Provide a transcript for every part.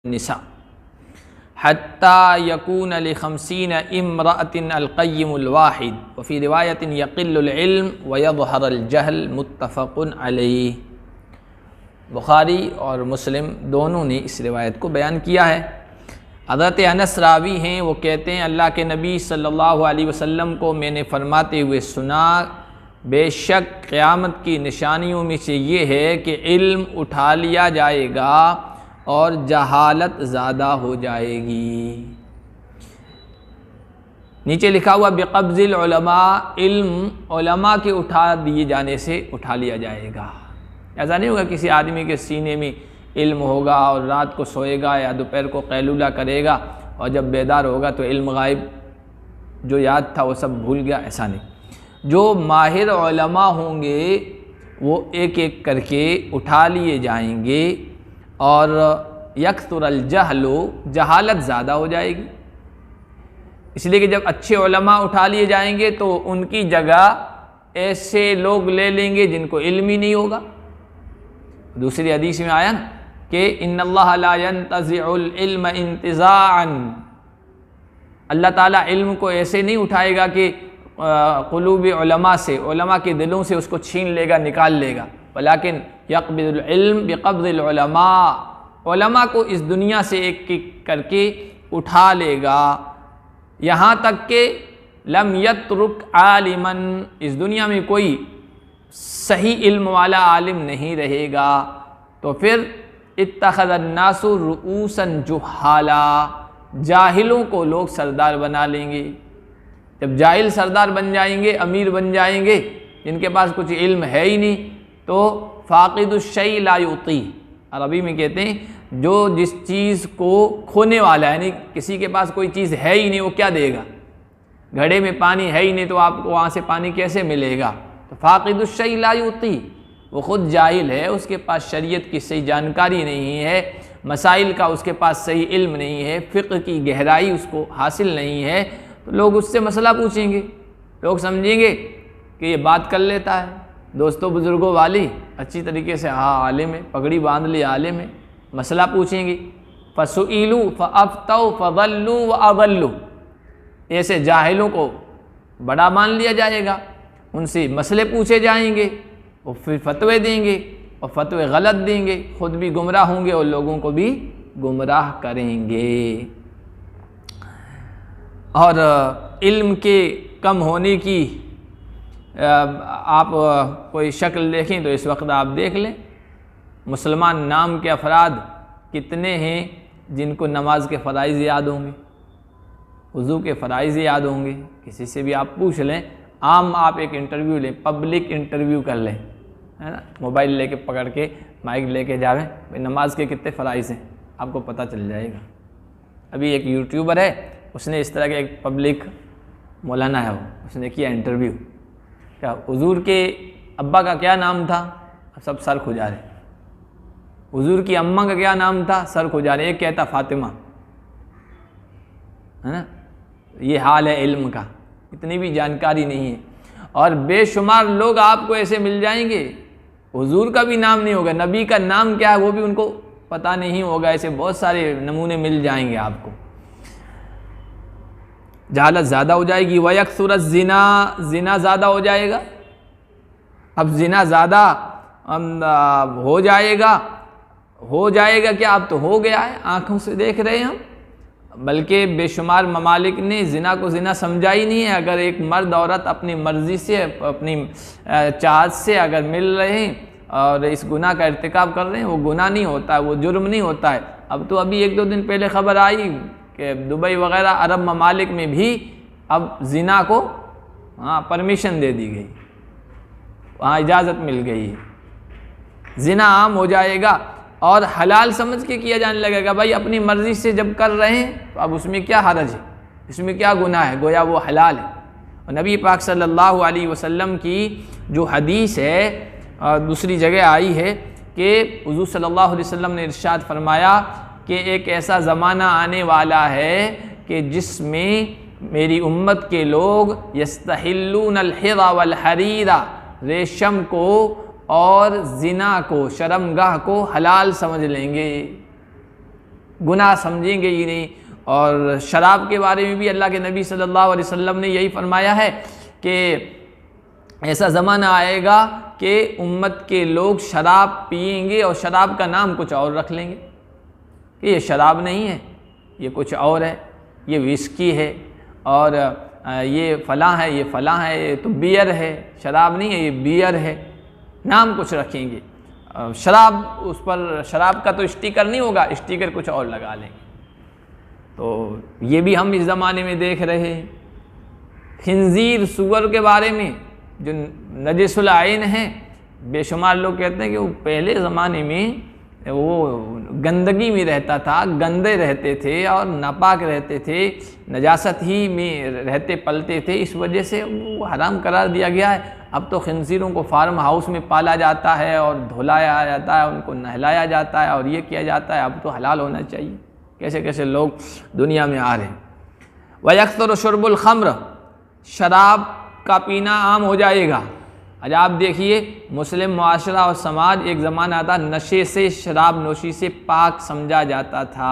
निसा हत्ता यकून लिखमसीन इम्रअतिन अलक़य्यिमुल वाहिद व फ़ी रिवायतिन यक़िल्लुल इल्म व यज़हरुल जहल मुत्तफ़क़ुन अलैह। बुखारी और मुस्लिम दोनों ने इस रिवायत को बयान किया है। हज़रत अनस रावी हैं, वो कहते हैं अल्लाह के नबी सल्लल्लाहु अलैहि वसल्लम को मैंने फरमाते हुए सुना, बेशक क़यामत की निशानियों में से ये है कि इल्म उठा लिया जाएगा और जहालत ज़्यादा हो जाएगी। नीचे लिखा हुआ बिक़ब्ज़िल उलमा, इल्म उलमा के उठा दिए जाने से उठा लिया जाएगा। ऐसा नहीं होगा किसी आदमी के सीने में इल्म होगा और रात को सोएगा या दोपहर को कैलूला करेगा और जब बेदार होगा तो इल्म गायब, जो याद था वो सब भूल गया। ऐसा नहीं, जो माहिर उलमा होंगे वो एक एक करके उठा लिए जाएंगे और यकसुरल जहलो, जहालत ज़्यादा हो जाएगी। इसलिए कि जब अच्छे उलमा उठा लिए जाएंगे तो उनकी जगह ऐसे लोग ले लेंगे जिनको इल्म ही नहीं होगा। दूसरी हदीस में आया ना कि इन्नल्लाह ला यंतज़िउल इल्म इंतिज़ाअन, अल्लाह ताला इल्म को ऐसे नहीं उठाएगा कि क़ुलूब उलमा से, उलमा के दिलों से उसको छीन लेगा, निकाल लेगा। वलाकिन यक़बिज़ुल इल्म बिक़ब्ज़िल उलमा, उलमा को इस दुनिया से एक एक करके उठा लेगा, यहाँ तक कि लम यत्रुक आलिमन, इस दुनिया में कोई सही इल्म वाला आलिम नहीं रहेगा। तो फिर इत्तख़ज़न्नासु रुऊसन जुहाला, जाहिलों को लोग सरदार बना लेंगे। जब जाहिल सरदार बन जाएंगे, अमीर बन जाएंगे, जिनके पास कुछ इल्म है ही नहीं, तो फ़ाक़िदुश्शै ला युती, अरबी में कहते हैं जो जिस चीज़ को खोने वाला है, यानी किसी के पास कोई चीज़ है ही नहीं, वो क्या देगा? घड़े में पानी है ही नहीं तो आपको वहाँ से पानी कैसे मिलेगा? तो फ़ाक़िदुश्शै ला युती, वो ख़ुद जाहिल है, उसके पास शरीयत की सही जानकारी नहीं है, मसाइल का उसके पास सही इल्म नहीं है, फ़िक़्ह की गहराई उसको हासिल नहीं है, तो लोग उससे मसला पूछेंगे। लोग समझेंगे कि ये बात कर लेता है, दोस्तों बुज़ुर्गों वाली अच्छी तरीके से, हाँ आलिम है, पगड़ी बांध ली आलिम है, मसला पूछेंगे। फ़सुइलू फ़अफ़्तौ फ़ज़ल्लू व अज़ल्लू, ऐसे जाहिलों को बड़ा मान लिया जाएगा, उनसे मसले पूछे जाएंगे, वो फिर फतवे देंगे और फतवे गलत देंगे, ख़ुद भी गुमराह होंगे और लोगों को भी गुमराह करेंगे। और इल्म के कम होने की आप कोई शक्ल देखें तो इस वक्त आप देख लें, मुसलमान नाम के अफराद कितने हैं जिनको नमाज के फ़राइज़ याद होंगे, वज़ू के फ़राइज़ याद होंगे। किसी से भी आप पूछ लें, आम आप एक इंटरव्यू लें, पब्लिक इंटरव्यू कर लें, है ना, मोबाइल लेके पकड़ के माइक लेके जावें, भाई नमाज के कितने फ़राइज़ हैं, आपको पता चल जाएगा। अभी एक यूट्यूबर है, उसने इस तरह के एक पब्लिक मौलाना है, वो उसने किया इंटरव्यू, क्या हुज़ूर के अब्बा का क्या नाम था, सब सर खुजा रहे, हुज़ूर की अम्मा का क्या नाम था, सर खुजा रहे, एक कहता फ़ातिमा, है ना। ये हाल है इल्म का, इतनी भी जानकारी नहीं है। और बेशुमार लोग आपको ऐसे मिल जाएंगे, हुज़ूर का भी नाम नहीं होगा, नबी का नाम क्या है वो भी उनको पता नहीं होगा, ऐसे बहुत सारे नमूने मिल जाएंगे आपको। जहालत ज़्यादा हो जाएगी। वयक्सुर ज़िना, ज़िना ज़्यादा हो जाएगा। अब ज़िना ज़्यादा हो जाएगा क्या, अब तो हो गया है, आँखों से देख रहे हैं हम, बल्कि बेशुमार ममालिक ने ज़िना को ज़िना समझा ही नहीं है। अगर एक मर्द औरत अपनी मर्ज़ी से, अपनी चाहत से अगर मिल रहे हैं और इस गुनाह का इर्तिकाब कर रहे हैं, वो गुनाह नहीं होता है, वो जुर्म नहीं होता है। अब तो अभी एक दो दिन पहले ख़बर आई कि दुबई वग़ैरह अरब ममालिक में भी अब ज़िना को परमिशन दे दी गई, वहाँ इजाज़त मिल गई है, ज़िना आम हो जाएगा और हलाल समझ के किया जाने लगेगा। भाई अपनी मर्ज़ी से जब कर रहे हैं तो अब उसमें क्या हरज है, इसमें क्या गुनाह है, गोया वो हलाल है। और नबी पाक सल्लल्लाहु अलैहि वसल्लम की जो हदीस है दूसरी जगह आई है कि हुज़ूर सल्लल्लाहु अलैहि वसल्लम ने इरशाद फरमाया कि एक ऐसा ज़माना आने वाला है कि जिसमें मेरी उम्मत के लोग यस्तहिल्लूनल हिरा वल हरीरा, रेशम को और ज़िना को, शर्मगाह को हलाल समझ लेंगे। गुनाह समझेंगे ही नहीं। और शराब के बारे में भी अल्लाह के नबी सल्लल्लाहु अलैहि वसल्लम ने यही फरमाया है कि ऐसा ज़माना आएगा कि उम्मत के लोग शराब पिएंगे और शराब का नाम कुछ और रख लेंगे कि ये शराब नहीं है, ये कुछ और है, ये विस्की है, और ये फ़लाँ है, ये फ़लाँ है, ये तो बियर है, शराब नहीं है, ये बियर है, नाम कुछ रखेंगे। शराब, उस पर शराब का तो स्टिकर नहीं होगा, स्टिकर कुछ और लगा लेंगे। तो ये भी हम इस ज़माने में देख रहे हैं। खिंजीर, सूअर के बारे में जो नजिसुल आइन है, बेशुमार लोग कहते हैं कि वो पहले ज़माने में वो गंदगी में रहता था, गंदे रहते थे और नापाक रहते थे, नजासत ही में रहते पलते थे, इस वजह से वो हराम करार दिया गया है। अब तो खिंजीरों को फार्म हाउस में पाला जाता है और धुलाया जाता है, उनको नहलाया जाता है और ये किया जाता है। अब तो हलाल होना चाहिए। कैसे कैसे लोग दुनिया में आ रहे हैं। वयक्सर शुर्बुल खम्र, शराब का पीना आम हो जाएगा। आज आप देखिए, मुस्लिम मुआशरा और समाज, एक ज़माना था नशे से, शराब नोशी से पाक समझा जाता था।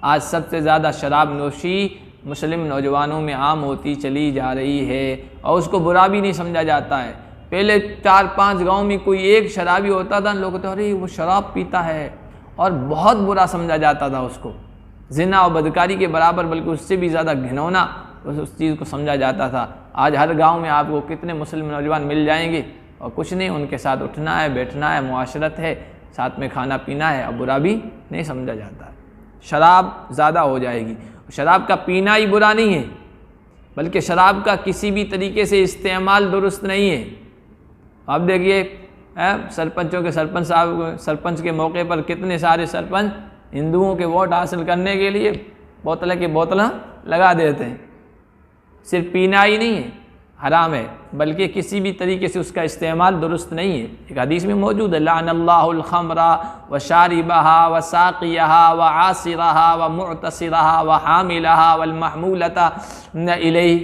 आज सबसे ज़्यादा शराब नोशी मुस्लिम नौजवानों में आम होती चली जा रही है और उसको बुरा भी नहीं समझा जाता है। पहले 4-5 गांव में कोई एक शराबी होता था, लोग कहते अरे वो शराब पीता है, और बहुत बुरा समझा जाता था उसको, ज़िना और बदकारी के बराबर, बल्कि उससे भी ज़्यादा घिनौना उस चीज़ को समझा जाता था। आज हर गांव में आपको कितने मुस्लिम नौजवान मिल जाएंगे और कुछ नहीं, उनके साथ उठना है, बैठना है, मुआशरत है, साथ में खाना पीना है, और बुरा भी नहीं समझा जाता है। शराब ज़्यादा हो जाएगी। शराब का पीना ही बुरा नहीं है, बल्कि शराब का किसी भी तरीके से इस्तेमाल दुरुस्त नहीं है। आप देखिए, सरपंचों के सरपंच साहब, सरपंच के मौके पर कितने सारे सरपंच हिंदुओं के वोट हासिल करने के लिए बोतल की बोतल लगा देते हैं। सिर्फ पीना ही नहीं है हराम है, बल्कि किसी भी तरीके से उसका इस्तेमाल दुरुस्त नहीं है। एक हदीस में मौजूद है, लानल्लाहुल खमरा व शारिबहा व साक़ियहा व आसिरहा व मुअतसिरहा व हामिलहा वल महमूलता इलैहि।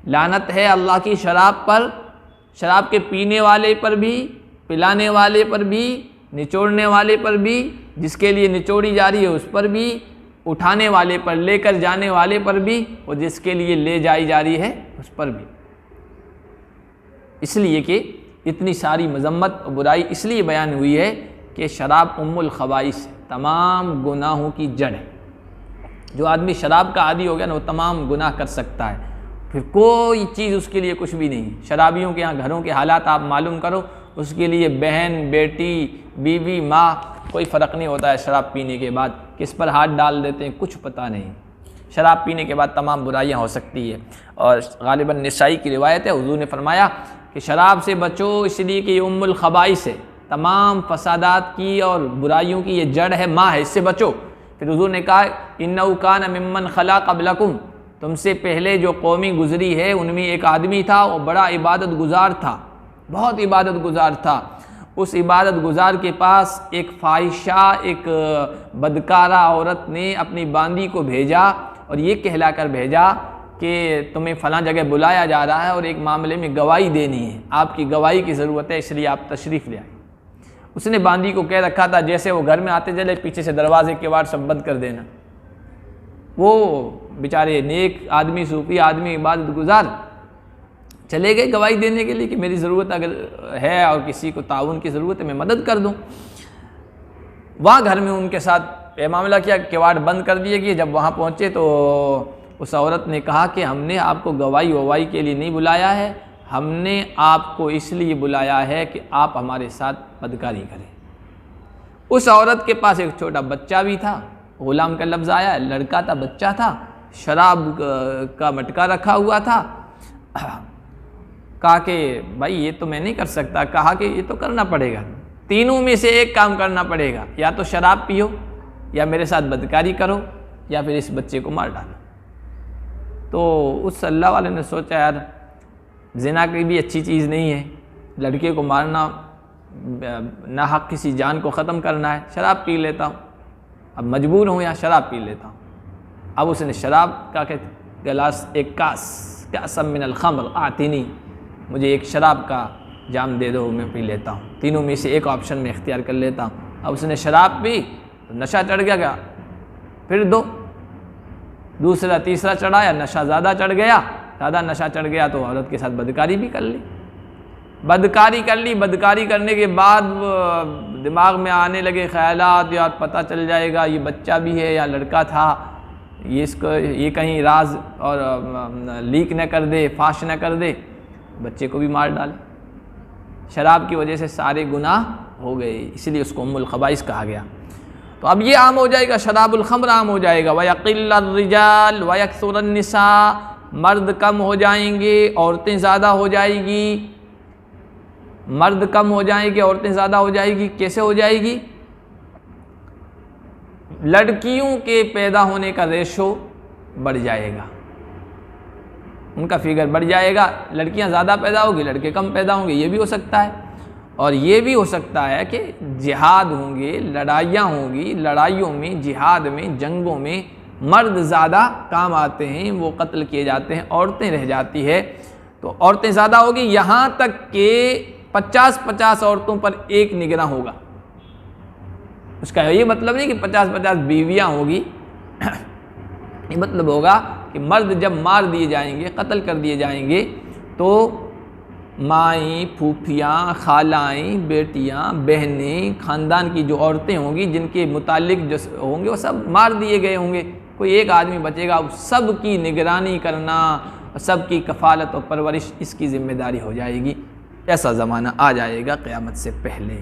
लानत है अल्लाह की शराब पर, शराब के पीने वाले पर भी, पिलाने वाले पर भी, निचोड़ने वाले पर भी, जिसके लिए निचोड़ी जा रही है उस पर भी, उठाने वाले पर, लेकर जाने वाले पर भी, और जिसके लिए ले जाई जा रही है उस पर भी। इसलिए कि इतनी सारी मजम्मत और बुराई इसलिए बयान हुई है कि शराब उम्मुल खबाइस, तमाम गुनाहों की जड़ है। जो आदमी शराब का आदी हो गया ना, वो तमाम गुनाह कर सकता है, फिर कोई चीज़ उसके लिए कुछ भी नहीं। शराबियों के यहाँ घरों के हालात आप मालूम करो, उसके लिए बहन, बेटी, बीवी, माँ, कोई फ़र्क नहीं होता है। शराब पीने के बाद किस पर हाथ डाल देते हैं कुछ पता नहीं। शराब पीने के बाद तमाम बुराइयाँ हो सकती है। और गालिबन निसाई की रिवायत है, हुजूर ने फरमाया कि शराब से बचो, इसलिए कि ये उम्मुल खबाइस है, तमाम फसादात की और बुराइयों की ये जड़ है, माँ है, इससे बचो। फिर हुजूर ने कहा, इन्नहु कान मिम्मन खला क़ब्लकुम, तुमसे पहले जो कौमी गुजरी है उनमें एक आदमी था, वो बड़ा इबादत गुजार था, बहुत इबादत गुजार था। उस इबादत गुजार के पास एक फ़ाहिशा, एक बदकारा औरत ने अपनी बांदी को भेजा और ये कहलाकर भेजा कि तुम्हें फ़लाँ जगह बुलाया जा रहा है और एक मामले में गवाही देनी है, आपकी गवाही की ज़रूरत है, इसलिए आप तशरीफ़ ले आए। उसने बांदी को कह रखा था, जैसे वो घर में आते चले पीछे से दरवाजे के वार सब बंद कर देना। वो बेचारे नेक आदमी, सूफी आदमी, इबादत गुजार चले गए गवाही देने के लिए कि मेरी ज़रूरत अगर है और किसी को ताउन की ज़रूरत है, मैं मदद कर दूँ। वहाँ घर में उनके साथ ये मामला किया, किवाड़ बंद कर दिए कि जब वहाँ पहुँचे तो उस औरत ने कहा कि हमने आपको गवाही ववाही के लिए नहीं बुलाया है, हमने आपको इसलिए बुलाया है कि आप हमारे साथ बदकारी करें। उस औरत के पास एक छोटा बच्चा भी था, गुलाम का लफ्ज़ आया, लड़का था, बच्चा था, शराब का मटका रखा हुआ था। कहा कि भाई ये तो मैं नहीं कर सकता। कहा कि ये तो करना पड़ेगा, तीनों में से एक काम करना पड़ेगा, या तो शराब पियो, या मेरे साथ बदकारी करो, या फिर इस बच्चे को मार डालो। तो उस अल्लाह वाले ने सोचा यार ज़िना की भी अच्छी चीज़ नहीं है, लड़के को मारना, नाहक किसी जान को ख़त्म करना है, शराब पी लेता हूँ, अब मजबूर हूँ या शराब पी लेता हूँ। अब उसने शराब का गिलास, एक कासम मिनल खम्र आतिनी, मुझे एक शराब का जाम दे दो, मैं पी लेता हूँ, तीनों में से एक ऑप्शन में इख्तियार कर लेता हूँ। अब उसने शराब पी तो नशा चढ़ गया, फिर दो, दूसरा तीसरा चढ़ाया, नशा ज़्यादा चढ़ गया, ज़्यादा नशा चढ़ गया तो औरत के साथ बदकारी भी कर ली। बदकारी कर ली, बदकारी करने के बाद दिमाग में आने लगे ख्यालात, यार पता चल जाएगा ये बच्चा भी है या लड़का था, ये कहीं राज और लीक न कर दे, फाश न कर दे, बच्चे को भी मार डाले। शराब की वजह से सारे गुनाह हो गए, इसलिए उसको उम्मुल खबाइस कहा गया। तो अब ये आम हो जाएगा, शराबुल खम्र आम हो जाएगा। वयक़िल्लुर रिजाल वयकसुरुन निसा, मर्द कम हो जाएंगे, औरतें ज़्यादा हो जाएगी। मर्द कम हो जाएंगे, औरतें ज़्यादा हो जाएगी। कैसे हो जाएगी? लड़कियों के पैदा होने का रेशो बढ़ जाएगा, उनका फिगर बढ़ जाएगा। लड़कियां ज़्यादा पैदा होगी, लड़के कम पैदा होंगे, ये भी हो सकता है। और ये भी हो सकता है कि जिहाद होंगे, लड़ाइयाँ होंगी, लड़ाइयों में, जिहाद में, जंगों में मर्द ज़्यादा काम आते हैं, वो कत्ल किए जाते हैं, औरतें रह जाती है। तो औरतें ज़्यादा होगी, यहाँ तक कि 50-50 औरतों पर एक निगरां होगा। उसका ये मतलब नहीं कि 50-50 बीवियाँ होगी। ये मतलब होगा कि मर्द जब मार दिए जाएंगे, कत्ल कर दिए जाएंगे, तो माई, फूफियाँ, खालाएँ, बेटियाँ, बहनें, ख़ानदान की जो औरतें होंगी, जिनके मुतालिक जो होंगे वो सब मार दिए गए होंगे। कोई एक आदमी बचेगा, सब की निगरानी करना, सब की कफ़ालत और परवरिश इसकी ज़िम्मेदारी हो जाएगी। ऐसा ज़माना आ जाएगा क़यामत से पहले।